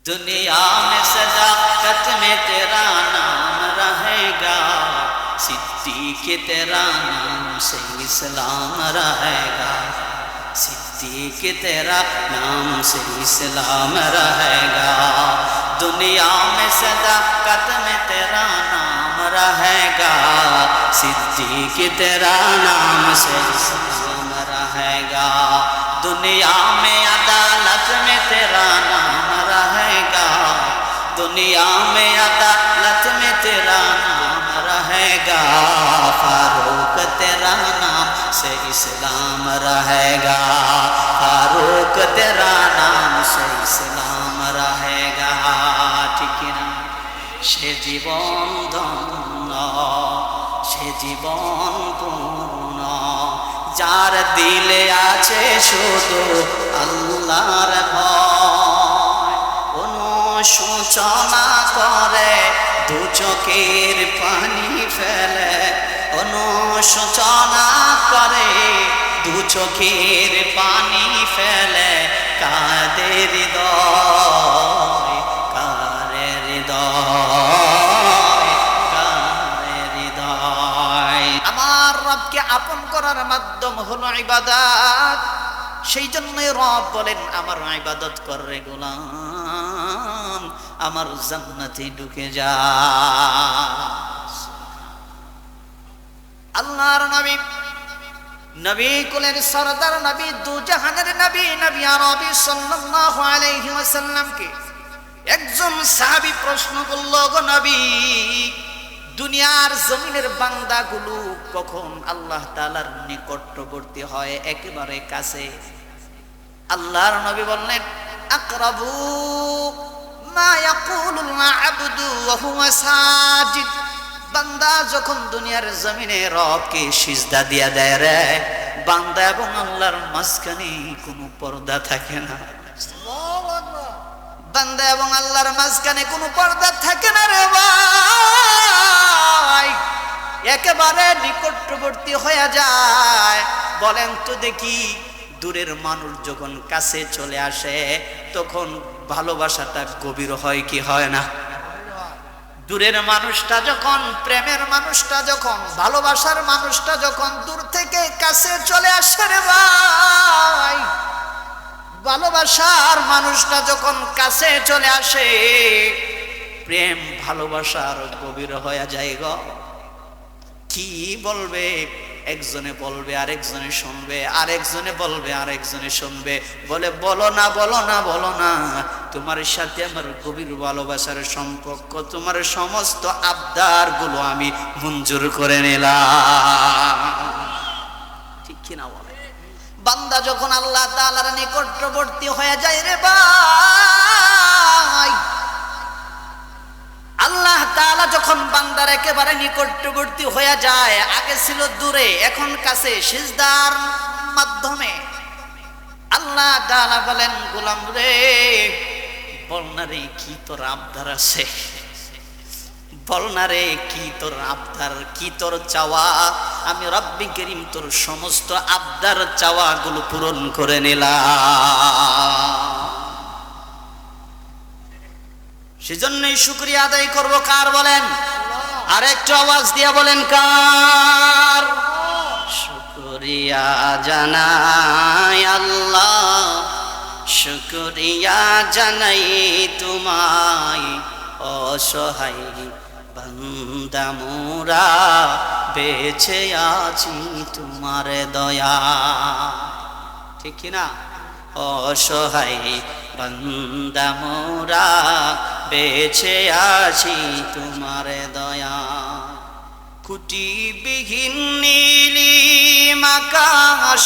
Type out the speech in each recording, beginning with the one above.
दुनिया में सदाकत में तेरा नाम रहेगा, सिद्दीक तेरा नाम से इस्लाम रहेगा, सिद्दीक तेरा नाम से इस्लाम रहेगा। दुनिया में सदाकत में तेरा नाम रहेगा, सिद्दीक तेरा नाम से इस्लाम रहेगा। दुनिया में अदालत में तेरा नाम रहेगा, दुनिया में अदालत में तेरा नाम रहेगा, फारूक तेरा नाम से इस्लाम रहेगा, फारूक तेरा नाम से इस्लाम रहेगा। ठीक ना? সে জীবন ধন্য, সে জীবন পূর্ণ, যার দিলে আছে শুধু আল্লাহর ভয়, অনুশোচনা করে দু চোখের পানি ফেলে, অনুশোচনা করে দু চোখের পানি ফেলে, কাঁদে হৃদয়, কারে হৃদয়, কারে হৃদয়। আমার রবকে আপন করার মাধ্যম হলো ইবাদত। সেই জন্যই রব বলেন আমার ইবাদত কর রে গোলাম, আমার জান্নাতে ঢুকে যা। আল্লাহর নবী, নবী কুলের সরদার নবী, দু জাহানের নবী, নবী আরবি সাল্লাল্লাহু আলাইহি ওয়াসাল্লামকে একজন সাহাবী প্রশ্ন করল, গো নবী, দুনিয়ার জমিনের বান্দাগুলো কখন আল্লাহ তাআলার নিকটবর্তী হয়, একেবারে কাছে? আল্লাহর নবী বললেন, আকরাবু মা ইয়াকুলুল আবদু ওয়া হুয়া সাজিদ। বান্দা যখন দুনিয়ার জমিনে রবকে সিজদা দিয়া দেয় রে, বান্দা এবং আল্লাহর মাঝখানে কোনো পর্দা থাকে না। বান্দা এবং আল্লাহর মাঝখানে কোনো পর্দা থাকে না রে ভাই, একেবারে নিকটবর্তী হয়ে যায়। বলেন তো দেখি, দূরের মানুষ যখন কাছে চলে আসে তখন ভালোবাসাটা গভীর হয় কি হয় না? দূরের মানুষটা যখন, প্রেমের মানুষটা যখন, ভালোবাসার মানুষটা যখন দূর থেকে কাছে চলে আসে রে ভাই, ভালোবাসার মানুষটা যখন কাছে চলে আসে, প্রেম ভালোবাসার গভীর হয়ে যায় গো। কি বলবে একজনে বলবে আরেকজনে শুনবে, আরেকজনে বলবে আরেকজনে শুনবে, বলে বলো না বলো না বলো না, তোমার সাথে আমার গভীর ভালোবাসার সম্পর্ক, তোমার সমস্ত আবদার গুলো আমি মঞ্জুর করে নিলাম। ঠিক কিনা বলে? বান্দা যখন আল্লাহ তাআলার নিকটবর্তী হয়ে যায় রে ভাই, আল্লাহ তাআলা যখন বান্দার একেবারে নিকটবর্তী হয়ে যায়, আগে ছিল দূরে এখন কাছে সিজদার মাধ্যমে, আল্লাহ তাআলা বলেন, গোলাম রে, বল না রে কি তোর আবদার আছে, বল না রে কি তোর আবদার, কি তোর চাওয়া, আমি রব্বি করিম তোর সমস্ত আবদার চাওয়া গুলো পূরণ করে নিলাম। সেজন্যই শুকরিয়া আদায় করব কার বলেন? আর একটু আওয়াজ দিয়া বলেন কার? শুকরিয়া জানাই আল্লাহ, শুকরিয়া জানাই তোমায়, অসহায় বান্দা মোরা বেঁচে আছি তোমার দয়া। ঠিক কিনা? অসহায় বান্দা মোরা বেঁচে আছি তোমার দয়া। কুটিবিহীন নীলিম আকাশ,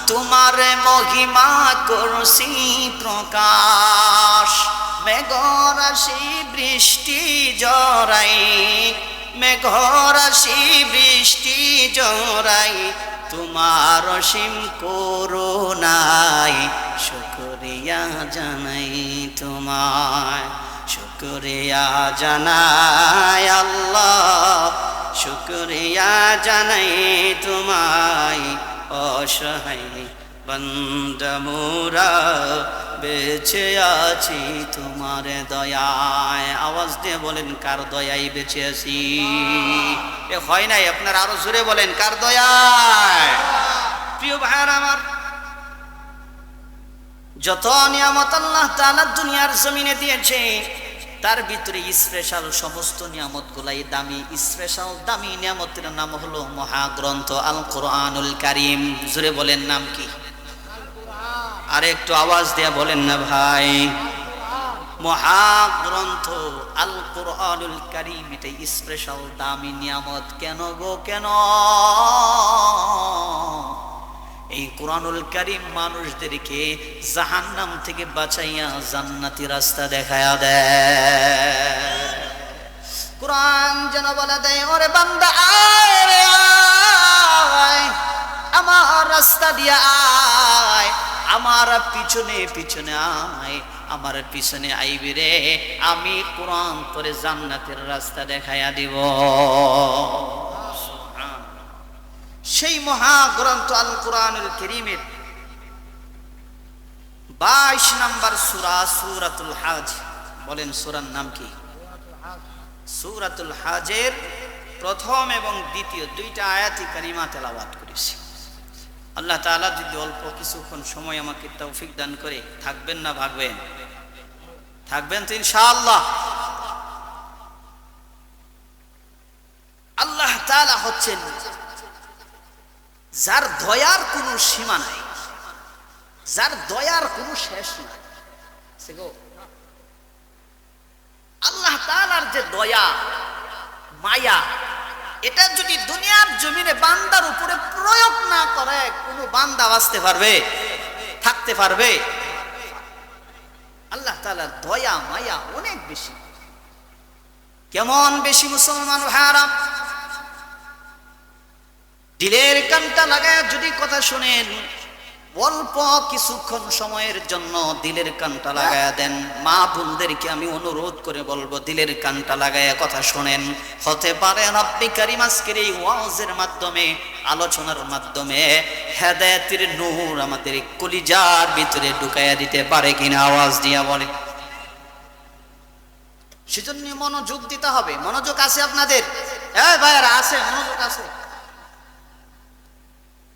তোমার মহিমা করছি প্রকাশ, মেঘরাশি বৃষ্টি জড়াই, মেঘরাশি বৃষ্টি জড়াই, তোমার অসীম করুণায় শুকরিয়া জানাই তোমায়, শুকরিয়া জানাই আল্লাহ, শুকরিয়া জানাই তোমায়, অসহায় বান্দা মোরা বেঁচে আছি তোমার দয়ায়। আওয়াজ দিয়ে বলেন কার দয়ায় বেঁচে আছি? এ হয় নাই, আপনারা আরো জোরে বলেন কার দয়ায়। প্রিয় ভাইরা আমার, যত নিয়ামত আল্লাহ তাআলা দুনিয়ার জমিনে দিয়েছে তার ভিতরে স্পেশাল সমস্ত নিয়ামত গুলাই দামি। স্পেশাল দামি নিয়ামতের নাম হলো মহাগ্রন্থ আল কোরআনুল কারীম। জোরে বলেন নাম কি? আর একটু আওয়াজ দিয়ে বলেন না ভাই। মহাগ্রন্থ আল কোরআনুল কারীম এটা স্পেশাল দামি নিয়ামত। কেন গো কেন? এই কোরআনুল কারীম মানুষদেরকে জাহান্নাম থেকে বাঁচাইয়া জান্নাতি রাস্তা দেখায়া দেয়। কোরআন যেন বলে দেয়, ওরে বান্দা আয় রে আয়, আমার রাস্তা দিয়া আয়, আমার পিছনে পিছনে আয়, আমার পিছনে আইবি রে, আমি কোরআন তোরে জান্নাতের রাস্তা দেখাইয়া দিব। সেই মহাগ্রন্থ আল কোরআনুল কারীমের 22 নম্বর সূরা সূরাতুল হজ। বলেন সূরার নাম কি? সূরাতুল হজের প্রথম এবং দ্বিতীয় দুইটা আয়াতি কারিমা তেলাওয়াত করেছি। আল্লাহ তাআলা যদি অল্প কিছুক্ষণ সময় আমাকে তৌফিক দান করে, থাকবেন না ভাগবেন? থাকবেন তো ইনশাআল্লাহ। আল্লাহ তাআলা হচ্ছেন যার দয়ার কোনো সীমা নাই, যার দয়ার কোনো শেষ নাই। আল্লাহ তাআলার যে দয়া মায়া, এটা যদি দুনিয়ার জমিনে বান্দার উপরে প্রয়োগ না করে কোনো বান্দা বাঁচতে পারবে? থাকতে পারবে? আল্লাহ তাআলার দয়া মায়া অনেক বেশি। কেমন বেশি মুসলমান ভাইরা? দিলের কানটা লাগায় যদি কথা শুনেন, অল্প কিছুক্ষণ সময়ের জন্য দিলের কানটা লাগায় দেন। মা বোনদেরকে আমি অনুরোধ করে বলবো, দিলের কানটা লাগায় কথা শোনেন। হতে পারে রব্বি কারীম আজকের এই ওয়াজের মাধ্যমে, আলোচনার মাধ্যমে হেদায়েতের নূর আমাদের কলিজার ভিতরে ঢুকাইয়া দিতে পারে কিনা? আওয়াজ দিয়া বলে। সেজন্য মনোযোগ দিতে হবে। মনোযোগ আছে আপনাদের? এই ভাইরা আছে? মনোযোগ আছে?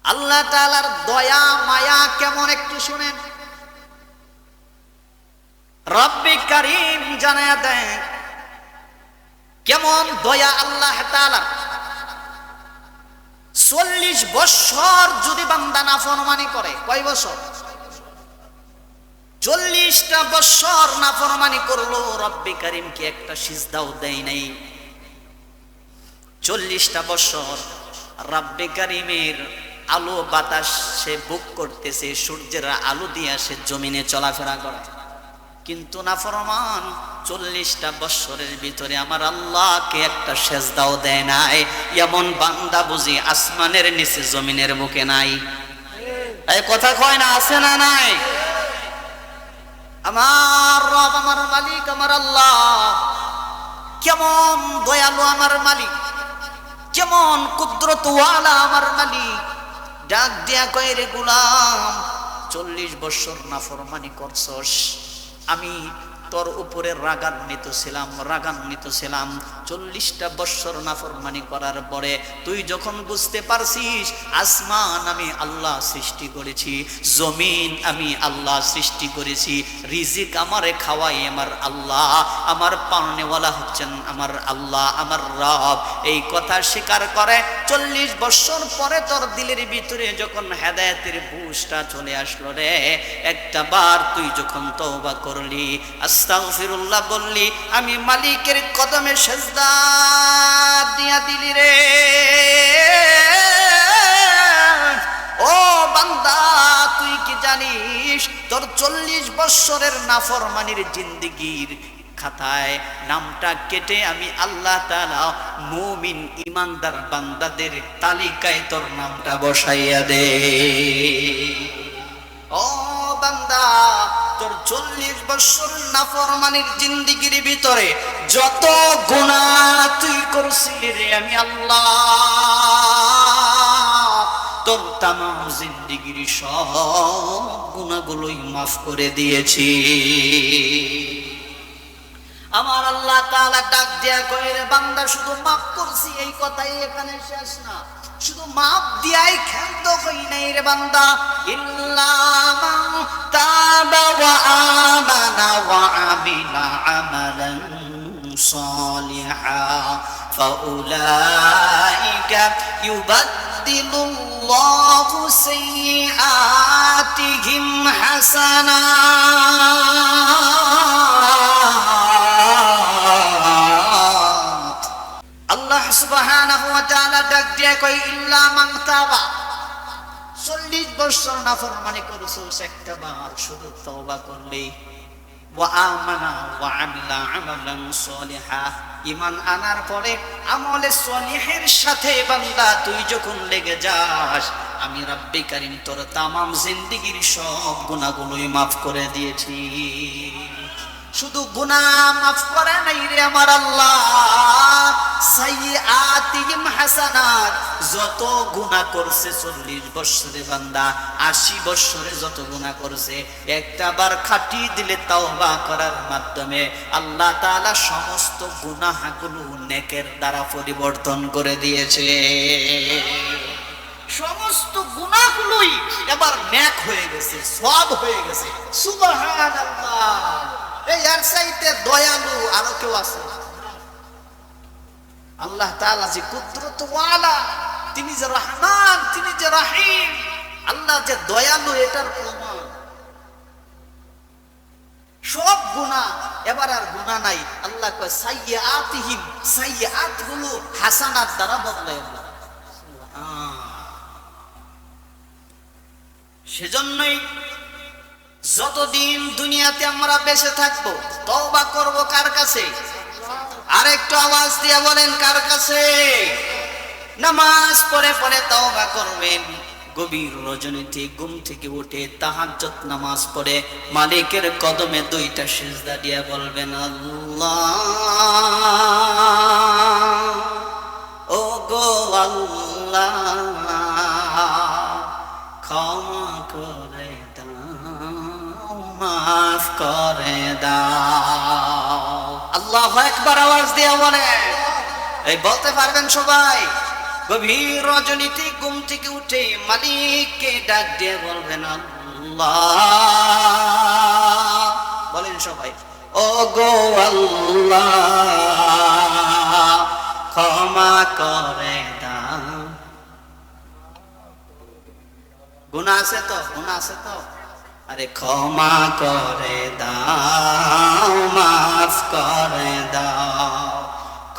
আল্লাহ তাআলার দয়া মায়া কেমন একটু শুনেন। রব্বি কারীম জানায়া দেন কেমন দয়া আল্লাহ তাআলার। 40 বছর যদি বান্দা নাফরমানি করে, কয় বছর? 40টা বছর নাফরমানি করলো, রব্বি কারীম কি একটা সিজদাও দেয় নাই। 40টা বছর রব্বি কারীমের আলো বাতাস সে ভোগ করতেছে, সূর্যের আলো দিয়ে সে জমিনে চলাফেরা করে, কিন্তু নাফরমান 40টা বছরের ভিতরে আমার আল্লাহকে একটা সেজদাও দেয় নাই। এমন বান্দা বুঝি আসমানের নিচে জমিনের বুকে নাই? এই কথা কয় না? আছে না নাই? আমার রব, আমার মালিক, আমার আল্লাহ কেমন দয়ালু আমার মালিক, কেমন কুদরতওয়ালা আমার মালিক। ডাক দিয়া কয়, রে গোলাম, 40 বছর নাফরমানি করছস, আমি তোর উপরে রাগান্বিত ছিলাম। 40টা বছর নাফরমানি করার পরে তুই যখন বুঝতে পারছিস আসমান আমি আল্লাহ সৃষ্টি করেছি, জমিন আমি আল্লাহ সৃষ্টি করেছি, রিজিক আমারে খাওয়াই আমার আল্লাহ, আমার পালনেওয়ালা হচ্ছেন আমার আল্লাহ, আমার রব, এই কথা স্বীকার করে 40 বছর পরে তোর দিলের ভিতরে যখন হেদায়েতের বুঝটা চলে আসলো রে, একটা বার তুই যখন তওবা করলি, আস্তাগফিরুল্লাহ বললি, আমি মালিকের কদমে সেজদা দিয়া দিলি রে, ও বান্দা তুই কি জানিস তোর 40 বছরের নাফরমানির জিন্দেগির খাতায় নামটা কেটে আমি আল্লাহ তাআলা মুমিন ইমানদার বান্দাদের তালিকায় তোর নামটা বসাইয়া দে। ও বান্দা, তোর 40 বছর নাফরমানির জিন্দেগির ভিতরে যত গুনাহ তুই করছিস রে, আমি আল্লাহ তোর তামাম জিন্দেগীর সব গুনাহগুলোই মাফ করে দিয়েছি। আমার আল্লাহ তাআলা ডাক দিয়া কয়, রে বান্দা শুধু মাফ করছি এই কথাই এখানে শেষ না, শুধু মাফ দিয়াই ক্ষান্ত হই নাই রে বান্দা। ইল্লা মান তাবা ওয়া আমানা ওয়া আমিলা আমালান সালিহা ফাউলাইকা ইউবাদদিলুল্লাহু সাইয়্যাতিহিম হাসানাত। আল্লাহ সুবহানাহু ওয়া তাআলা ডাক দিয়ে কই, ইল্লা মান তাবা, 40 বছর নাফরমানি করেছিস, একটা বার শুধু তওবা করলি, ওয়া আমানা ওয়া আমিলা আমালান সালিহা, ঈমান আনার পরে আমলে সলিহের সাথে বান্দা তুই যখন লেগে যাস, আমি রব্বে কারীম তোর তামাম জিন্দেগীর সব গুনাহগুলোই maaf করে দিয়েছি। শুধু গুনাহ মাফ করে নাই রে আমার আল্লাহ, সাইয়্যাতিহিম হাসানাত, যত গুনাহ করছে 40 বছরে বান্দা, 80 বছরে যত গুনাহ করছে, একটা বার খাটিয়ে দিলে তাওবা করার মাধ্যমে আল্লাহ তাআলা সমস্ত গুনাহগুলো নেকের দ্বারা পরিবর্তন করে দিয়েছে। সমস্ত গুনাহগুলোই এবার নেক হয়ে গেছে, সওয়াব হয়ে গেছে। সুবহানাল্লাহ। এই আর চাইতে দয়ালু আরো কেউ আছে? আল্লাহ তাআলা যে কুদরত ওয়ালা, তিনি যে রহমান, তিনি যে রহিম, আল্লাহ যে দয়ালু এটার প্রমাণ। সব গুনাহ এবার আর গুনাহ নাই। আল্লাহ কয় সাইয়্যাতিহিম, সাইয়্যাত গুলো হাসানাত দ্বারা বদলায়। সেজন্যই যতদিন দুনিয়াতে আমরা বেঁচে থাকবো তওবা করব কার কাছে? আরেকটু আওয়াজ দিয়ে বলেন, কার কাছে? নামাজ পড়ে পড়ে তওবা করবেন। গভীর রজনীতে ঘুম থেকে উঠে তাহাজ্জুদ নামাজ পড়ে মালিকের কদমে 2টা সিজদা দিয়ে বলবেন, আল্লাহ, ও গো আল্লাহ, ক্ষমা করে মাফ করে দাও। আল্লাহু আকবার আওয়াজ দিয়ে বলে, এই বলতে পারবেন সবাই? গভীর রজনীতে ঘুম থেকে উঠে মালিককে ডাক দিয়ে বলবেন, আল্লাহ, বলেন সবাই, ও গো আল্লাহ, ক্ষমা করে দাও। গুনাহ আছে তো? গুনাহ আছে তো? আরে ক্ষমা করে দাও, মাফ করে দাও,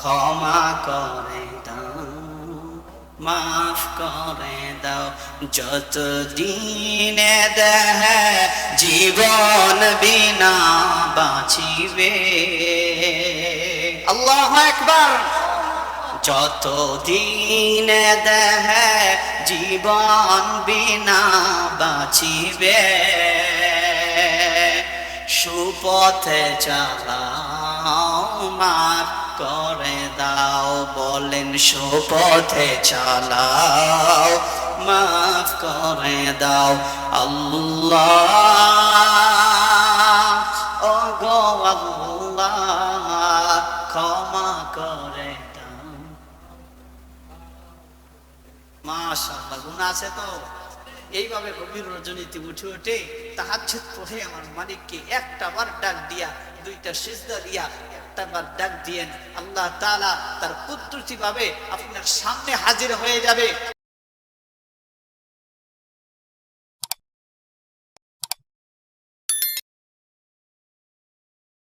ক্ষমা করে দাও, মাফ করে দাও। যতদিনে দেহ জীবন বিনা বাঁচিবে, আল্লাহু আকবার। যতদিন দেহ জীবন বিনা বাঁচিবে, সুপথে চালাও, মাফ করে দাও। বলেন, সুপথে চালাও, মাফ করে দাও। আল্লাহ, ও গো আল্লাহ, ক্ষমা করে দাও। মাশাআল্লাহ। গুনাহ আছে তো? এইভাবে গভীর রজনীতে উঠে উঠে তাহাজ্জুদ পড়ে আমার মালিককে একটা বার ডাক দিয়া, 2টা সিজদা দিয়া একটা বার ডাক দিয়েন, আল্লাহ তাআলা তার কুদরতি ভাবে আপনার সামনে হাজির হয়ে যাবে।